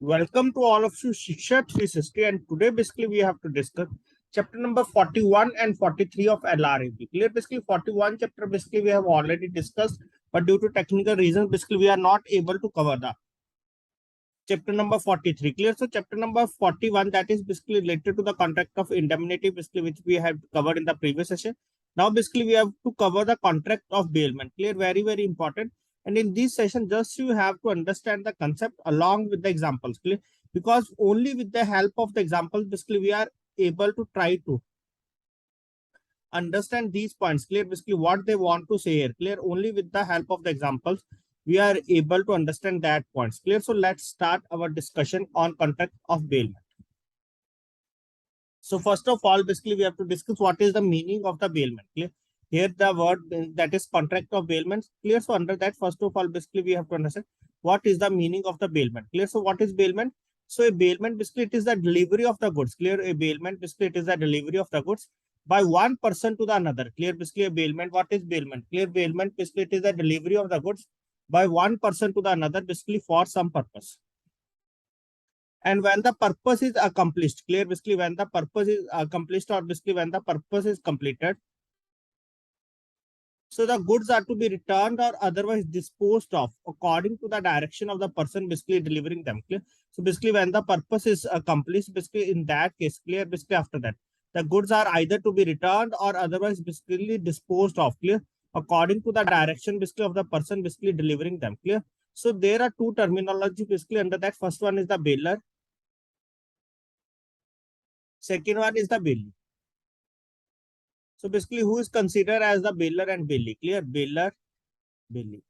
Welcome to all of you, Shiksha 360, and today basically we have to discuss chapter number 41 and 43 of LRAB. Clear? Basically 41 chapter basically we have already discussed, but due to technical reasons basically we are not able to cover the chapter number 43. Clear? So chapter number 41, that is basically related to the contract of indemnity, basically which we have covered in the previous session. Now basically we have to cover the contract of bailment. Clear? Very important. And in this session, just you have to understand the concept along with the examples. Clear? Because only with the help of the examples, basically we are able to try to understand these points. Clear? Basically what they want to say here. Clear? Only with the help of the examples we are able to understand that points. Clear? So let's start our discussion on contract of bailment. So first of all, basically we have to discuss what is the meaning of the bailment. Clear? Here the word that is contract of bailment. Clear? So under that, first of all, basically we have to understand what is the meaning of the bailment. Clear? So what is bailment? So a bailment basically it is the delivery of the goods. Clear? A bailment basically it is the delivery of the goods by one person to the another. Clear? Basically a bailment. What is bailment? Clear? Bailment basically it is the delivery of the goods by one person to the another, basically for some purpose. And when the purpose is accomplished, clear? Basically when the purpose is accomplished, or basically when the purpose is completed, so the goods are to be returned or otherwise disposed of according to the direction of the person basically delivering them. Clear? So basically when the purpose is accomplished, basically in that case, clear? Basically after that, the goods are either to be returned or otherwise basically disposed of. Clear? According to the direction basically of the person basically delivering them. Clear? So there are two terminology basically under that. First one is the bailer. Second one is the bailee. So basically who is considered as the bailer and bailee? Clear? Bailer, bailee.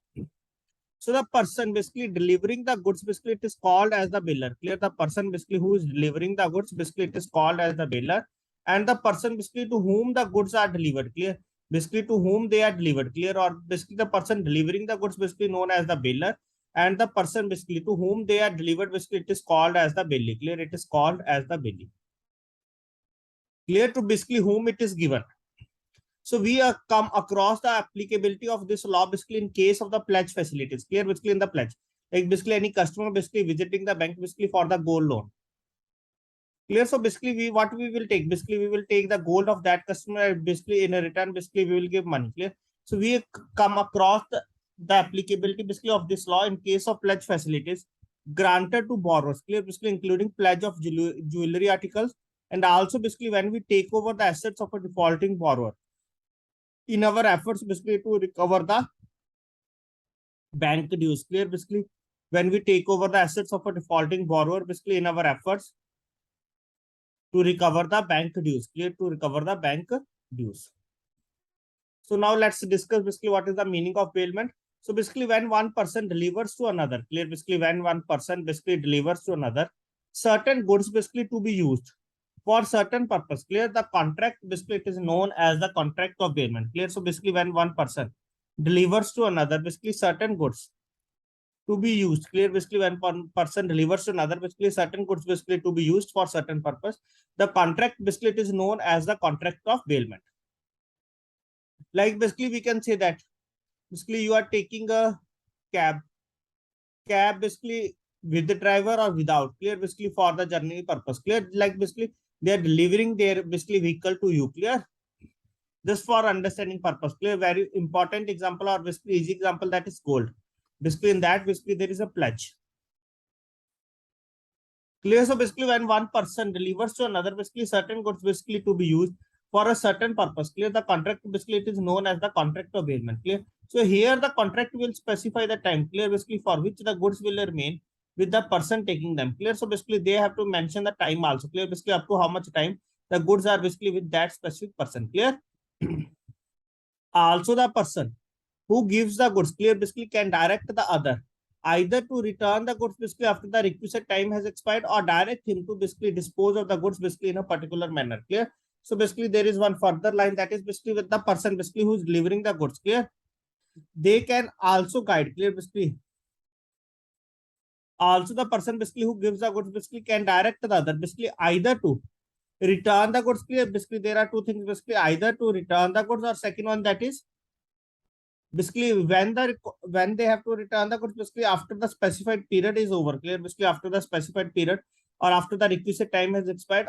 So the person basically delivering the goods, basically it is called as the bailer. Clear? The person basically who is delivering the goods, basically it is called as the bailer. And the person basically to whom the goods are delivered. Clear? Basically to whom they are delivered. Clear? Or basically the person delivering the goods basically known as the bailer. And the person basically to whom they are delivered, basically it is called as the bailee. Clear? It is called as the bailee. Clear? To basically whom it is given. So we come across the applicability of this law basically in case of the pledge facilities. Clear? Basically in the pledge, like basically any customer basically visiting the bank basically for the gold loan. Clear? So basically what we will take, basically we will take the gold of that customer, basically in a return basically we will give money. Clear? So we come across the applicability basically of this law in case of pledge facilities granted to borrowers. Clear? Basically including pledge of jewelry articles, and also basically when we take over the assets of a defaulting borrower in our efforts basically to recover the bank dues. Clear? Basically when we take over the assets of a defaulting borrower, basically in our efforts to recover the bank dues. Clear? To recover the bank dues. So now let's discuss basically what is the meaning of bailment. So basically when one person delivers to another, clear? Basically when one person basically delivers to another certain goods basically to be used for certain purpose. Clear? The contract basically it is known as the contract of bailment. Clear? So basically when one person delivers to another basically certain goods to be used. Clear? Basically when one person delivers to another basically certain goods basically to be used for certain purpose, the contract basically it is known as the contract of bailment. Like basically we can say that basically you are taking a cab basically with the driver or without. Clear? Basically for the journey purpose. Clear? Like basically they are delivering their basically vehicle to you. Clear? Just for understanding purpose. Clear? Very important example or basically easy example, that is gold. Basically in that basically there is a pledge. Clear? So basically when one person delivers to another basically certain goods basically to be used for a certain purpose. Clear? The contract basically it is known as the contract of bailment. Clear? So here the contract will specify the time. Clear? Basically for which the goods will remain with the person taking them. Clear? So basically they have to mention the time also. Clear? Basically up to how much time the goods are basically with that specific person. Clear? Also the person who gives the goods, clear? Basically can direct the other either to return the goods basically after the requisite time has expired, or direct him to basically dispose of the goods basically in a particular manner. Clear? So basically there is one further line, that is basically with the person basically who is delivering the goods. Clear? They can also guide. Clear? Basically also the person basically who gives the goods basically can direct the other basically either to return the goods. Clear? Basically there are two things, basically either to return the goods, or second one that is basically when they have to return the goods, basically after the specified period is over, clear, basically after the specified period or after the requisite time has expired,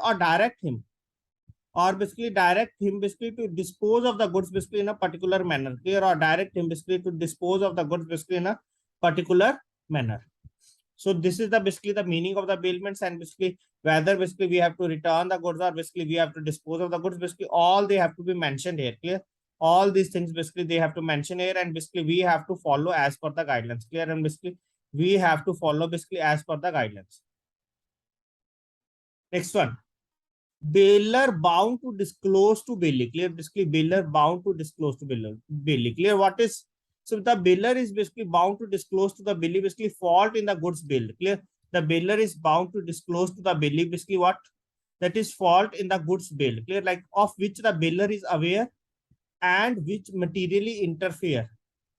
or basically direct him basically to dispose of the goods basically in a particular manner, clear, or direct him basically to dispose of the goods basically in a particular manner. So this is the basically the meaning of the bailments, and basically whether basically we have to return the goods or basically we have to dispose of the goods, basically all they have to be mentioned here, clear. All these things basically they have to mention here, and basically we have to follow as per the guidelines, clear, and basically we have to follow basically as per the guidelines. Next one, bailor bound to disclose to bailey, clear, basically bailor bound to disclose to bailey, clear. What is, so the bailor is basically bound to disclose to the bailey basically fault in the goods bailed, clear. The bailor is bound to disclose to the bailey basically what, that is fault in the goods bailed, clear, like of which the bailor is aware and which materially interfere.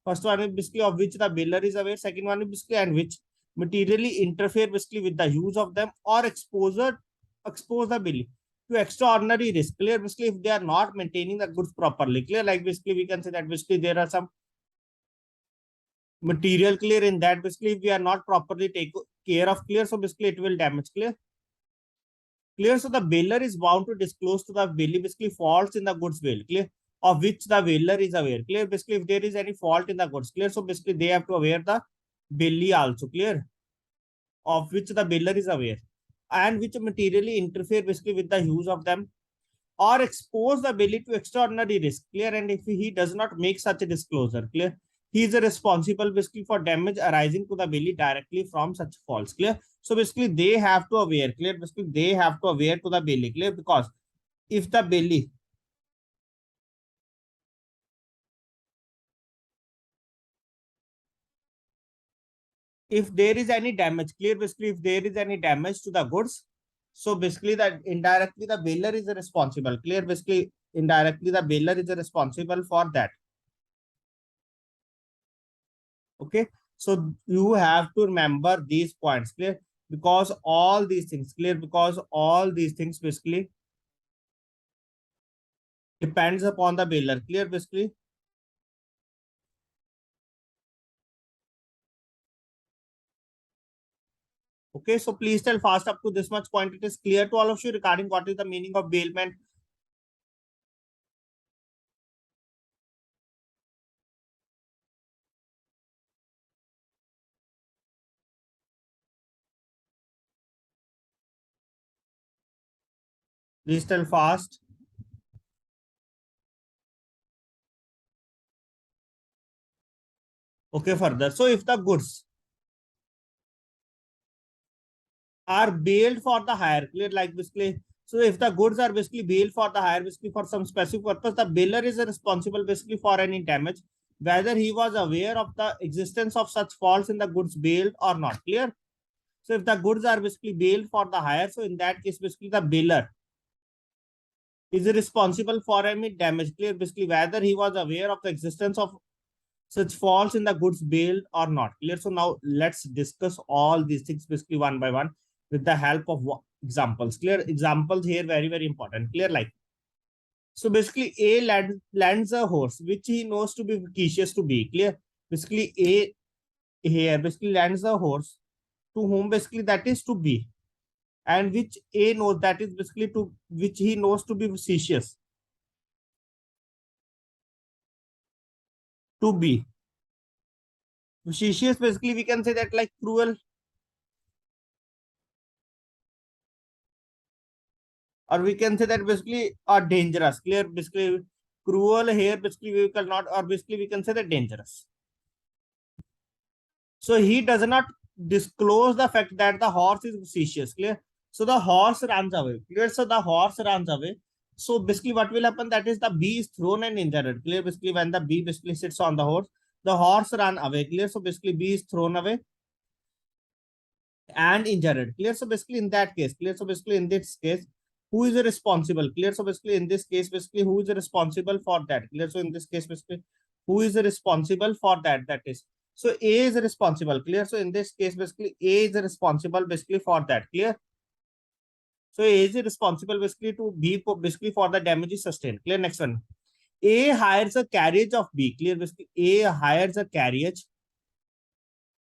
First one is basically of which the bailor is aware, second one is basically and which materially interfere basically with the use of them or expose the bailey to extraordinary risk, clear, basically if they are not maintaining the goods properly, clear, like basically we can say that basically there are some material, clear, in that basically if we are not properly take care of, clear, so basically it will damage, clear. So the bailor is bound to disclose to the bailey basically faults in the goods bailed, clear, of which the bailor is aware, clear, basically if there is any fault in the goods, clear, so basically they have to aware the bailey also, clear, of which the bailor is aware and which materially interfere basically with the use of them or expose the bailey to extraordinary risk, clear, and if he does not make such a disclosure, clear, he is responsible basically for damage arising to the bailey directly from such faults, clear. So basically they have to aware, clear, basically they have to aware to the bailey, clear, because if the bailey, if there is any damage, clear, basically if there is any damage to the goods, so basically that indirectly the bailor is responsible, clear, basically indirectly the bailor is responsible for that. Okay, so you have to remember these points, clear, because all these things, clear, because all these things basically depends upon the bailor, clear, basically. Okay, so please tell fast up to this much point. It is clear to all of you regarding what is the meaning of bailment. Please tell fast. Okay, further. So if the goods are bailed for the hire, clear, like basically, so if the goods are basically bailed for the hire, basically for some specific purpose, the bailor is responsible basically for any damage, whether he was aware of the existence of such faults in the goods bailed or not, clear. So if the goods are basically bailed for the hire, so in that case, basically the bailor is responsible for any damage, clear, basically whether he was aware of the existence of such faults in the goods bailed or not, clear. So now let's discuss all these things basically one by one with the help of examples, clear. Examples here very important, clear, like, so basically a lands a horse which he knows to be vicious to be, clear, basically a here basically lands a horse to whom basically that is to be, and which a knows that is basically to which he knows to be vicious to be. Vicious basically we can say that like cruel, or we can say that basically are dangerous, clear, basically cruel here basically we cannot, or basically we can say that dangerous. So he does not disclose the fact that the horse is vicious, clear. So the horse runs away, clear. So the horse runs away. So basically what will happen, that is the bee is thrown and injured, clear, basically when the bee basically sits on the horse run away, clear. So basically bee is thrown away and injured, clear. So basically in that case, clear, so basically in this case, who is responsible, clear. So basically in this case, basically who is responsible for that, clear. So in this case, basically who is responsible for that, that is, so a is responsible, clear. So in this case, basically a is responsible basically for that, clear. So a is responsible basically to be basically for the damages sustained, clear. Next one, A hires a carriage of B. Clear? Basically, A hires a carriage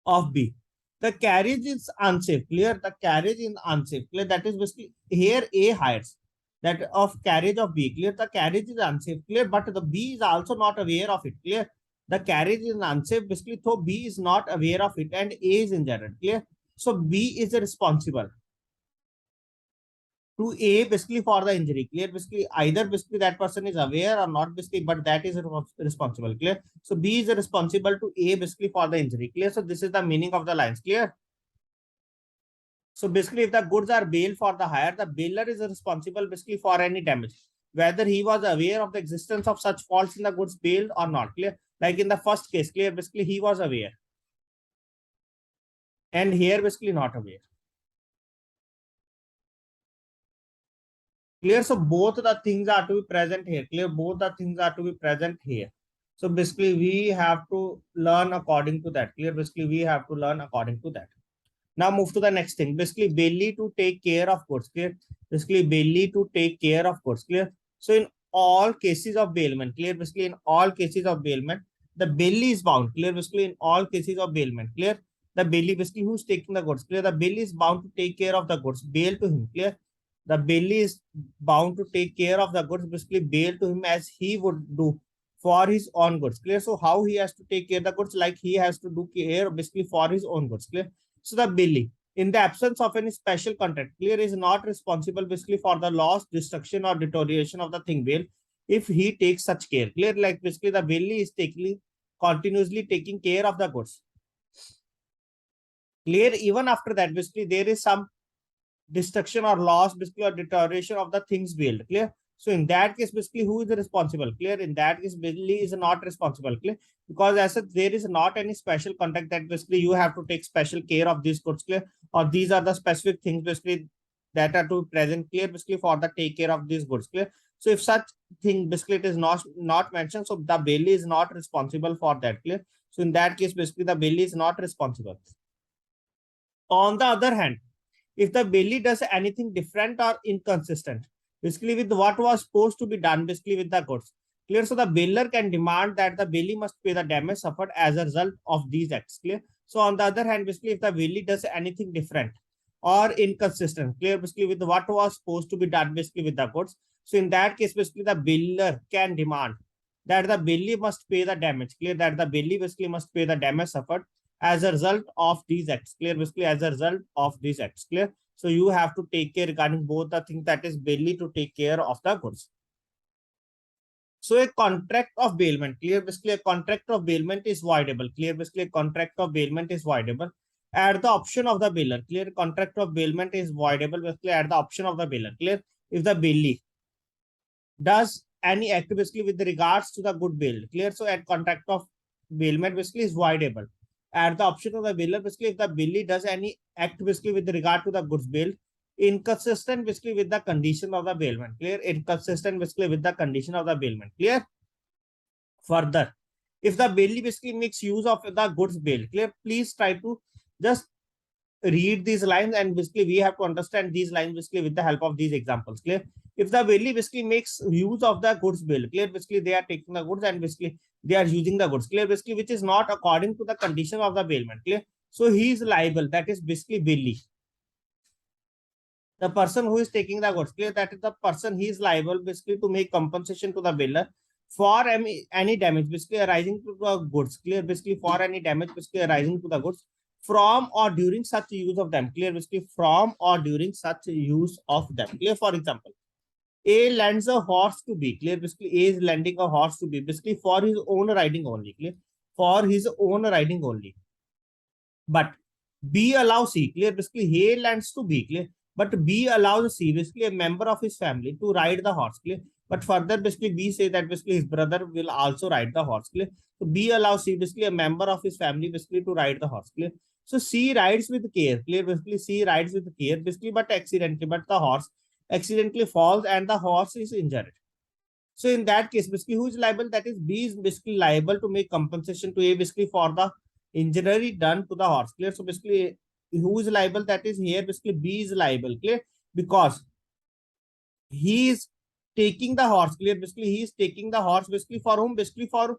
of B. The carriage is unsafe. Clear? The carriage is unsafe. Clear? That is basically here A hires that of carriage of B. Clear? The carriage is unsafe. Clear? But the B is also not aware of it. Clear? The carriage is unsafe. Basically, so B is not aware of it and A is injured. Clear? So B is responsible to A basically for the injury. Clear? Basically, either basically that person is aware or not basically, but that is responsible. Clear? So B is responsible to A basically for the injury. Clear? So this is the meaning of the lines. Clear? So basically, if the goods are bailed for the hire, the bailer is responsible basically for any damage, whether he was aware of the existence of such faults in the goods bailed or not. Clear? Like in the first case, clear? Basically, he was aware, and here basically not aware. Clear? So both the things are to be present here. Clear? Both the things are to be present here. So basically, we have to learn according to that. Clear? Basically, we have to learn according to that. Now move to the next thing. Basically, Bailey to take care of goods. Clear? Basically, Bailey to take care of goods. Clear? So in all cases of bailment, clear? Basically, in all cases of bailment, the Bailey is bound. Clear? Basically, in all cases of bailment, clear? The Bailey, basically, who's taking the goods? Clear? The Bailey is bound to take care of the goods. Bail to him. Clear? The Bailey is bound to take care of the goods. Basically, bail to him as he would do for his own goods. Clear? So how he has to take care of the goods? Like he has to do care basically for his own goods. Clear? So the Bailey, in the absence of any special contract, clear, is not responsible basically for the loss, destruction, or deterioration of the thing bail if he takes such care. Clear, like basically the Bailey is continuously taking care of the goods. Clear, even after that, basically there is some destruction or loss, basically, or deterioration of the things bailed. Clear. So in that case, basically, who is responsible? Clear. In that case, Bailey is not responsible. Clear. Because as such, there is not any special contract that basically you have to take special care of these goods. Clear. Or these are the specific things basically that are to present. Clear. Basically for the take care of these goods. Clear. So if such thing basically it is not mentioned, so the Bailey is not responsible for that. Clear. So in that case, basically the Bailey is not responsible. On the other hand, if the Bailey does anything different or inconsistent, basically with what was supposed to be done, basically with the goods. Clear. So the bailer can demand that the Bailey must pay the damage suffered as a result of these acts. Clear. So on the other hand, basically if the Bailey does anything different or inconsistent, clear, basically with what was supposed to be done basically with the goods. So in that case, basically the bailer can demand that the Bailey must pay the damage. Clear, that the Bailey basically must pay the damage suffered as a result of these acts. Clear, basically as a result of these acts. Clear. So you have to take care regarding both the things, that is Bailey to take care of the goods. So a contract of bailment, clear, basically a contract of bailment is voidable. Clear, basically a contract of bailment is voidable at the option of the bailer. Clear, contract of bailment is voidable basically at the option of the bailer. Clear, if the bailee does any act basically with regards to the good bail. Clear. So at contract of bailment basically is voidable at the option of the bailer. Basically if the bailee does any act basically with regard to the goods bail inconsistent basically with the condition of the bailment. Clear. Inconsistent basically with the condition of the bailment. Clear. Further, if the bailee basically makes use of the goods bail. Clear. Please try to just read these lines and basically we have to understand these lines basically with the help of these examples. Clear. If the bailee basically makes use of the goods bail, clear, basically they are taking the goods and basically they are using the goods, clear, basically which is not according to the condition of the bailment. Clear. So he is liable, that is basically bailee. The person who is taking the goods, clear, that is the person, he is liable basically to make compensation to the bailer for any damage basically arising to the goods. Clear, basically for any damage basically arising to the goods from or during such use of them. Clear, basically from or during such use of them. Clear. For example, A lends a horse to B. Clear, basically A is lending a horse to B basically for his own riding only. Clear, for his own riding only. But B allows C. Clear, basically A lends to B. Clear, but B allows C, basically a member of his family, to ride the horse. Clear. But further, basically B say that basically his brother will also ride the horse. Clear. So B allows C, basically a member of his family, basically to ride the horse. Clear. So C rides with care. Clear, basically C rides with care, basically, but accidentally, but the horse accidentally falls and the horse is injured. So in that case, basically who is liable? That is B is basically liable to make compensation to A basically for the injury done to the horse. Clear. So basically who is liable? That is here basically B is liable. Clear, because he is taking the horse, clear, basically he is taking the horse, basically for whom, basically for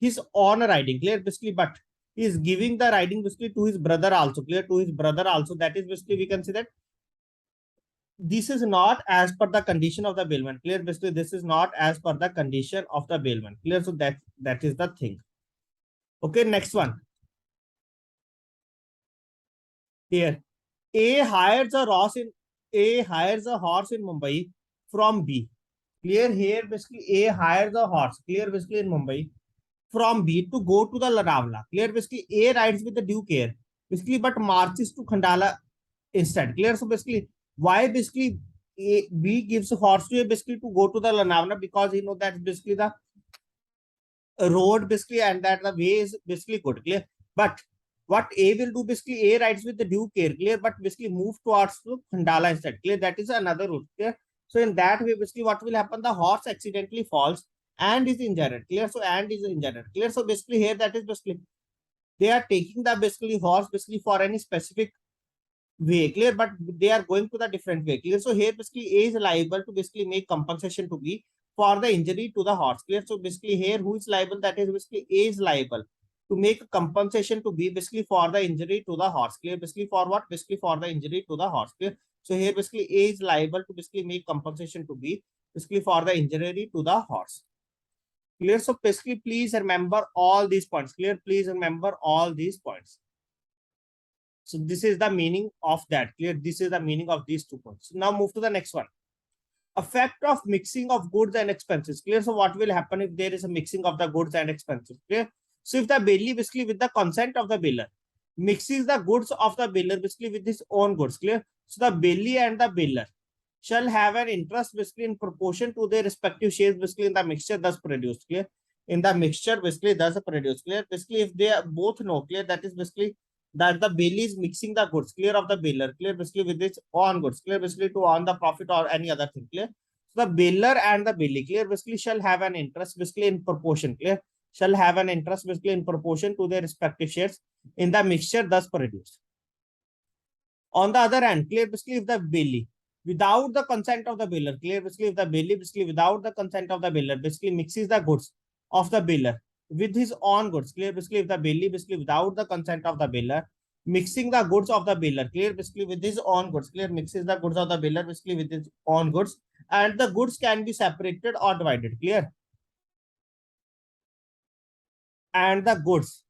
his own riding, clear, basically, but he is giving the riding basically to his brother also, clear, to his brother also. That is basically we can say that this is not as per the condition of the bailment, clear, basically this is not as per the condition of the bailment, clear. So that is the thing. Okay, next one. Here, A hires a horse in Mumbai from B. Clear, here basically A hires a horse, clear, basically in Mumbai from B to go to the Lonavala. Clear, basically A rides with the due care, basically, but marches to Khandala instead. Clear. So basically, why basically B gives a horse to A basically to go to the Lonavala, because he know that basically the road basically and that the way is basically good, clear. But what A will do, basically A rides with the due care, clear, but basically move towards to Khandala instead, clear. That is another route, clear. So in that way, basically what will happen, the horse accidentally falls and is injured, clear. So and is injured, clear. So basically here, that is basically they are taking the basically horse basically for any specific way, clear, but they are going to the different way, clear. So here basically A is liable to basically make compensation to B for the injury to the horse, clear. So basically here who is liable, that is basically A is liable to make a compensation to B basically for the injury to the horse, clear. Basically for what, basically for the injury to the horse, clear. So here basically A is liable to basically make compensation to B basically for the injury to the horse, clear. So basically please remember all these points, clear. Please remember all these points. So this is the meaning of that, clear. This is the meaning of these 2 points. Now move to the next one. Effect of mixing of goods and expenses, clear. So what will happen if there is a mixing of the goods and expenses, clear. So if the bailee basically with the consent of the bailor mixes the goods of the bailor basically with his own goods, clear. So the bailee and the bailor shall have an interest basically in proportion to their respective shares basically in the mixture thus produced, clear. In the mixture basically thus produced, clear. Basically if they both know, clear, that is basically that the bailee is mixing the goods, clear, of the bailor, clear, basically with its own goods, clear, basically to earn the profit or any other thing, clear. So the bailor and the bailee, clear, basically shall have an interest basically in proportion, clear, shall have an interest basically in proportion to their respective shares in the mixture thus produced. On the other hand, clear, basically if the bailee without the consent of the bailor, clear, basically if the bailee basically without the consent of the bailor basically mixes the goods of the bailor with his own goods, clear, basically if the bailee basically without the consent of the bailor mixing the goods of the bailor, clear, basically with his own goods, clear, mixes the goods of the bailor basically with his own goods, and the goods can be separated or divided, clear, and the goods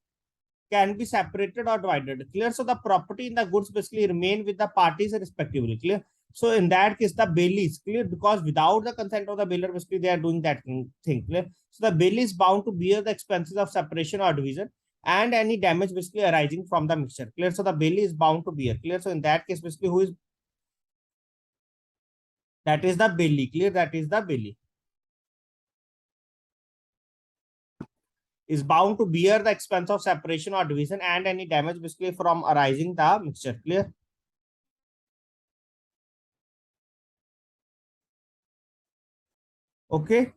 can be separated or divided, clear. So the property in the goods basically remain with the parties respectively, clear. So in that case, the bailee is clear, because without the consent of the bailor, basically they are doing that thing, clear. So the bailee is bound to bear the expenses of separation or division and any damage basically arising from the mixture, clear. So the bailee is bound to bear, clear. So in that case, basically who is, that is the bailee, clear, that is the bailee is bound to bear the expense of separation or division and any damage basically from arising the mixture, clear. Okay.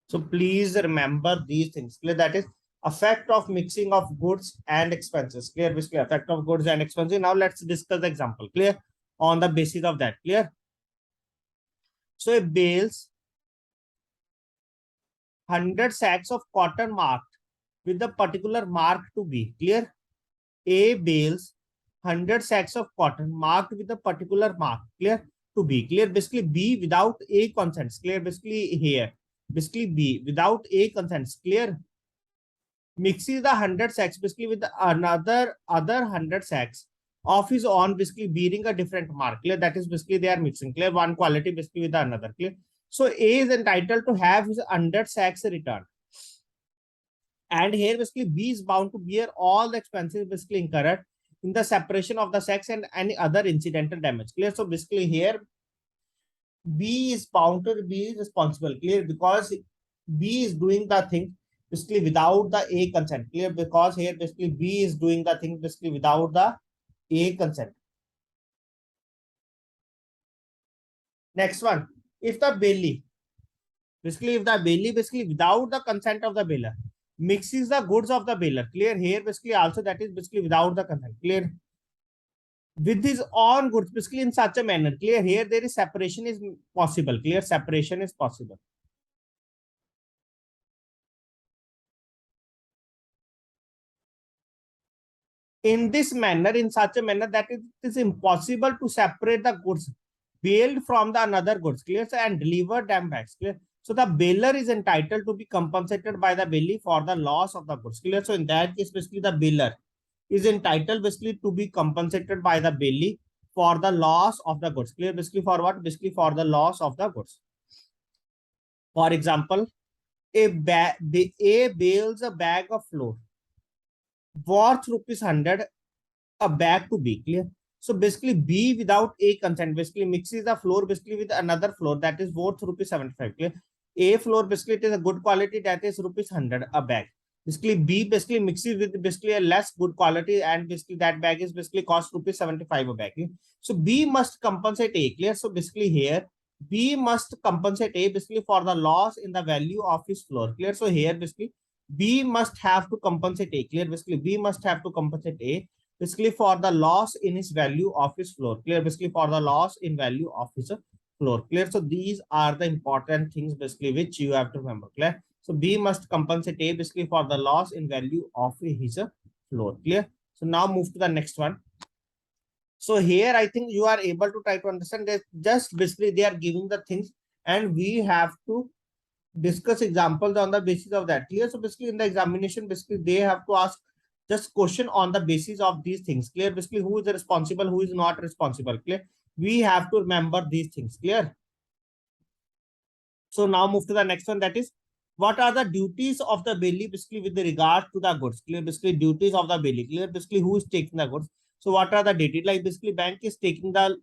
So please remember these things, clear. That is effect of mixing of goods and expenses, clear, basically effect of goods and expenses. Now let's discuss the example, clear, on the basis of that, clear. So it bales 100 sacks of cotton marked with the particular mark to be, clear. A bales 100 sacks of cotton marked with a particular mark, clear, to B, clear. Basically B without A consents, clear, basically here basically B without A consents, clear, mixes the 100 sacks basically with another other 100 sacks of his own basically bearing a different mark, clear. That is basically they are mixing, clear, one quality basically with another, clear. So A is entitled to have his 100 sacks returned, and here basically B is bound to bear all the expenses basically incurred in the separation of the sacks and any other incidental damage, clear. So basically here B is bound to be responsible, clear, because B is doing the thing basically without the A consent, clear, because here basically B is doing the thing basically without the A consent. Next one, if the bailee basically without the consent of the bailor mixes the goods of the bailor, clear. Here basically also that is basically without the consent, clear, with his own goods, basically in such a manner, clear. Here there is separation is possible, clear, separation is possible. In this manner, in such a manner that it is impossible to separate the goods bailed from the another goods, clear, and deliver them back, clear. So the bailor is entitled to be compensated by the bailee for the loss of the goods, clear. So in that case, basically the bailor is entitled basically to be compensated by the bailee for the loss of the goods, clear. Basically for what? Basically for the loss of the goods. For example, A bails a bag of flour worth rupees 100 a bag to B, clear. So basically B without A consent basically mixes the flour basically with another flour that is worth rupees 75, clear. A flour basically it is a good quality that is rupees 100 a bag. Basically B basically mixes with basically a less good quality and basically that bag is basically cost rupees 75 a bag, clear? So B must compensate A, clear. So basically here B must compensate A basically for the loss in the value of his flour, clear. So here basically B must have to compensate A, clear. Basically B must have to compensate A basically for the loss in his value of his floor, clear. Basically for the loss in value of his floor, clear. So these are the important things basically which you have to remember, clear. So B must compensate A basically for the loss in value of his floor, clear. So now move to the next one. So here I think you are able to try to understand that just basically they are giving the things and we have to discuss examples on the basis of that, clear. So basically in the examination basically they have to ask just question on the basis of these things, clear. Basically who is responsible, who is not responsible, clear. We have to remember these things, clear. So now move to the next one, that is what are the duties of the bailee basically with regard to the goods, clear. Basically duties of the bailee, clear. Basically who is taking the goods. So what are the duties? Like basically bank is taking the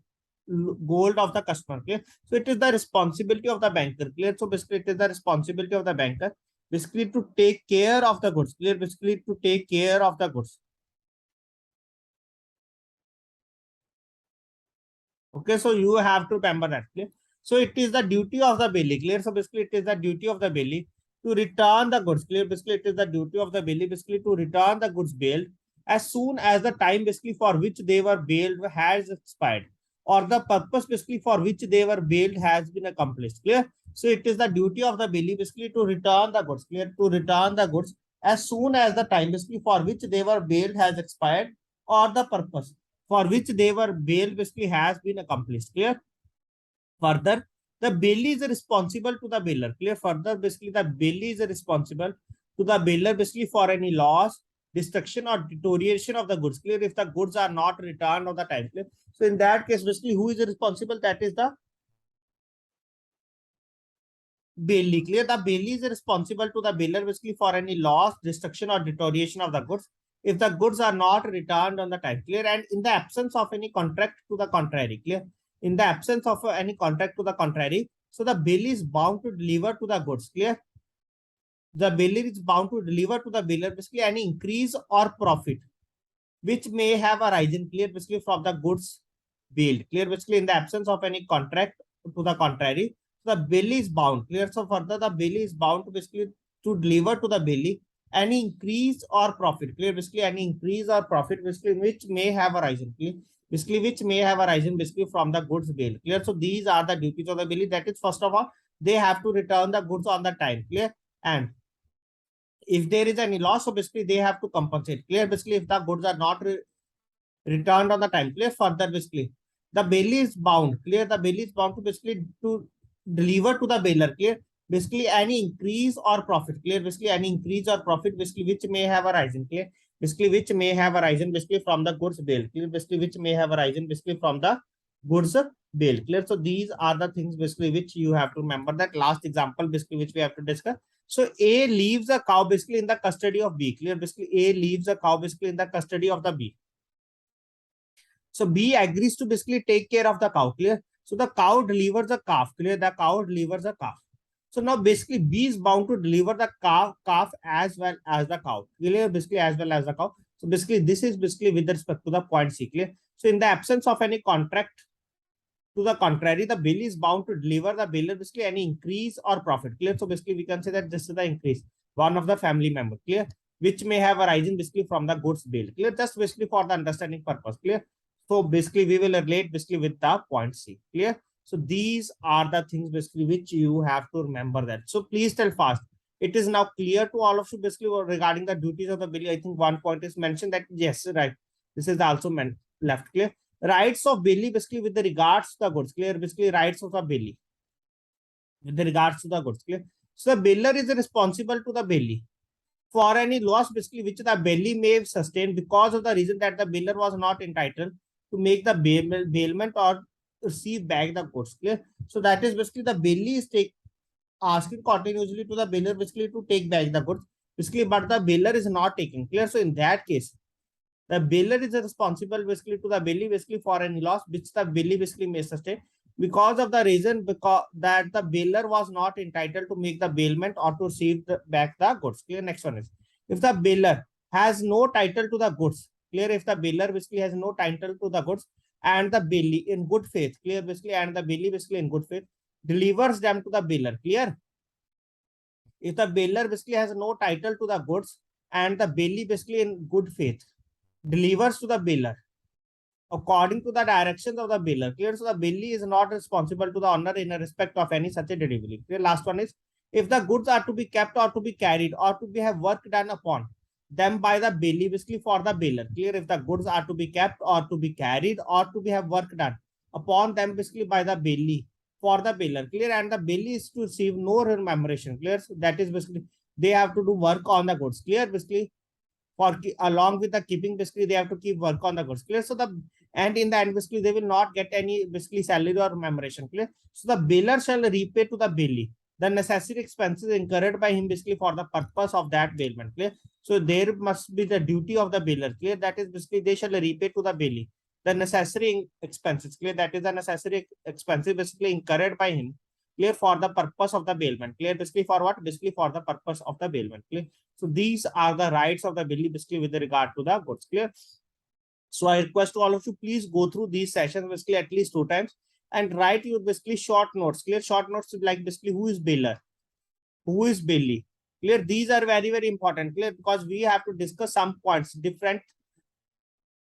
gold of the customer, clear. So it is the responsibility of the banker, clear. So basically it is the responsibility of the banker basically to take care of the goods, clear. Basically to take care of the goods. Okay, so you have to remember that, clear. So it is the duty of the bailee, clear. So basically it is the duty of the bailee to return the goods, clear. Basically it is the duty of the bailee basically to return the goods bailed as soon as the time basically for which they were bailed has expired or the purpose basically for which they were bailed has been accomplished, clear. So it is the duty of the bailee basically to return the goods, clear. To return the goods as soon as the time basically for which they were bailed has expired or the purpose for which they were bailed basically has been accomplished, clear. Further, the bailee is responsible to the bailor, clear. Further, basically the bailee is responsible to the bailor basically for any loss, destruction or deterioration of the goods, clear. If the goods are not returned on the time, clear. So in that case, basically who is responsible? That is the bailee, clear. The bailee is responsible to the bailor basically for any loss, destruction or deterioration of the goods if the goods are not returned on the time, clear. And in the absence of any contract to the contrary, clear. In the absence of any contract to the contrary, so the bailee is bound to deliver to the goods, clear. The bailor is bound to deliver to the bailor basically any increase or profit which may have arisen, clear. Basically from the goods bailed, clear. Basically in the absence of any contract to the contrary, the bailee is bound, clear. So further the bailee is bound to basically to deliver to the bailee any increase or profit, clear. Basically any increase or profit basically which may have arisen, clear. Basically which may have arisen basically from the goods bailed, clear. So these are the duties of the bailee. That is first of all they have to return the goods on the time, clear. And if there is any loss, so basically they have to compensate, clear. Basically if the goods are not returned on the time, clear. Further basically the bailee is bound, clear. The bailee is bound to basically to deliver to the bailor, clear. Basically any increase or profit, clear. Basically any increase or profit basically which may have arisen, clear. Basically which may have arisen basically from the goods bailed, clear. Basically which may have arisen basically from the goods bailed, clear. So these are the things basically which you have to remember. That last example basically which we have to discuss. So A leaves a cow basically in the custody of B, clear. Basically A leaves a cow basically in the custody of the B. So B agrees to basically take care of the cow, clear. So the cow delivers a calf, clear. The cow delivers a calf. So now basically B is bound to deliver the calf as well as the cow, clear. Basically as well as the cow. So basically this is basically with respect to the point C, clear. So in the absence of any contract to the contrary, the bailee is bound to deliver the bailor basically any increase or profit, clear. So basically we can say that this is the increase. one of the family member, clear, which may have arisen basically from the goods bill, clear, just basically for the understanding purpose, clear. So basically we will relate basically with the point C, clear. So these are the things basically which you have to remember that. So please tell fast. It is now clear to all of you basically regarding the duties of the bill. I think one point is mentioned that yes, right. This is also left, clear. Rights of Bailey basically with the regards to the goods, clear, basically rights of the Bailey with the regards to the goods, clear. So the bailier is responsible to the bailey for any loss basically which the bailey may sustain because of the reason that the bailier was not entitled to make the bailment or receive back the goods, clear. So that is basically the bailey is asking continuously to the bailier basically to take back the goods basically, but the bailier is not taking, clear. So in that case the bailier is responsible basically to the bailey basically for any loss which the bailey basically may sustain because of the reason because that the bailier was not entitled to make the bailment or to receive back the goods, clear. Next one is if the bailier has no title to the goods, clear, if the bailier basically has no title to the goods and the bailey in good faith, clear, basically, and the bailey basically in good faith delivers them to the bailier, clear. If the bailier basically has no title to the goods and the bailey basically in good faith delivers to the bailier according to the directions of the bailier, clear. So the bailey is not responsible to the owner in respect of any such a delivery, clear. Last one is if the goods are to be kept or to be carried or to be have work done upon them by the bailey basically for the bailier, clear. If the goods are to be kept or to be carried or to be have work done upon them basically by the bailey for the bailier, clear, and the bailey is to receive no remuneration, clear. So that is basically they have to do work on the goods, clear, basically for along with the keeping basically they have to keep work on the goods, clear. So the and in the end basically they will not get any basically salary or remuneration, clear. So the bailier shall repay to the bailey the necessary expenses incurred by him basically for the purpose of that bailment, clear. So there must be the duty of the bailier, clear, that is basically they shall repay to the bailey the necessary expenses, clear, that is the necessary expenses basically incurred by him, clear, for the purpose of the bailment, clear, basically for what, basically for the purpose of the bailment, clear. So these are the rights of the bailey basically with regard to the goods, clear. So I request to all of you, please go through these sessions basically at least 2 times and write your basically short notes, clear. Short notes like basically who is bailier, who is bailey, clear. These are very, very important, clear, because we have to discuss some points, different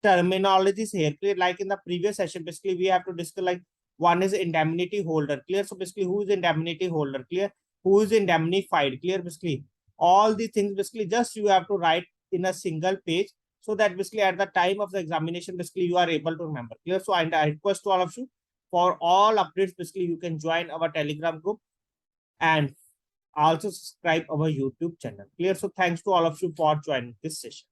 terminologies here, clear. Like in the previous session, basically we have to discuss like one is indemnity holder, clear. So basically who is indemnity holder, clear, who is indemnified, clear, basically all the things basically just you have to write in a single page so that basically at the time of the examination basically you are able to remember, clear. So and I request to all of you for all updates basically you can join our Telegram group and also subscribe our YouTube channel, clear. So thanks to all of you for joining this session.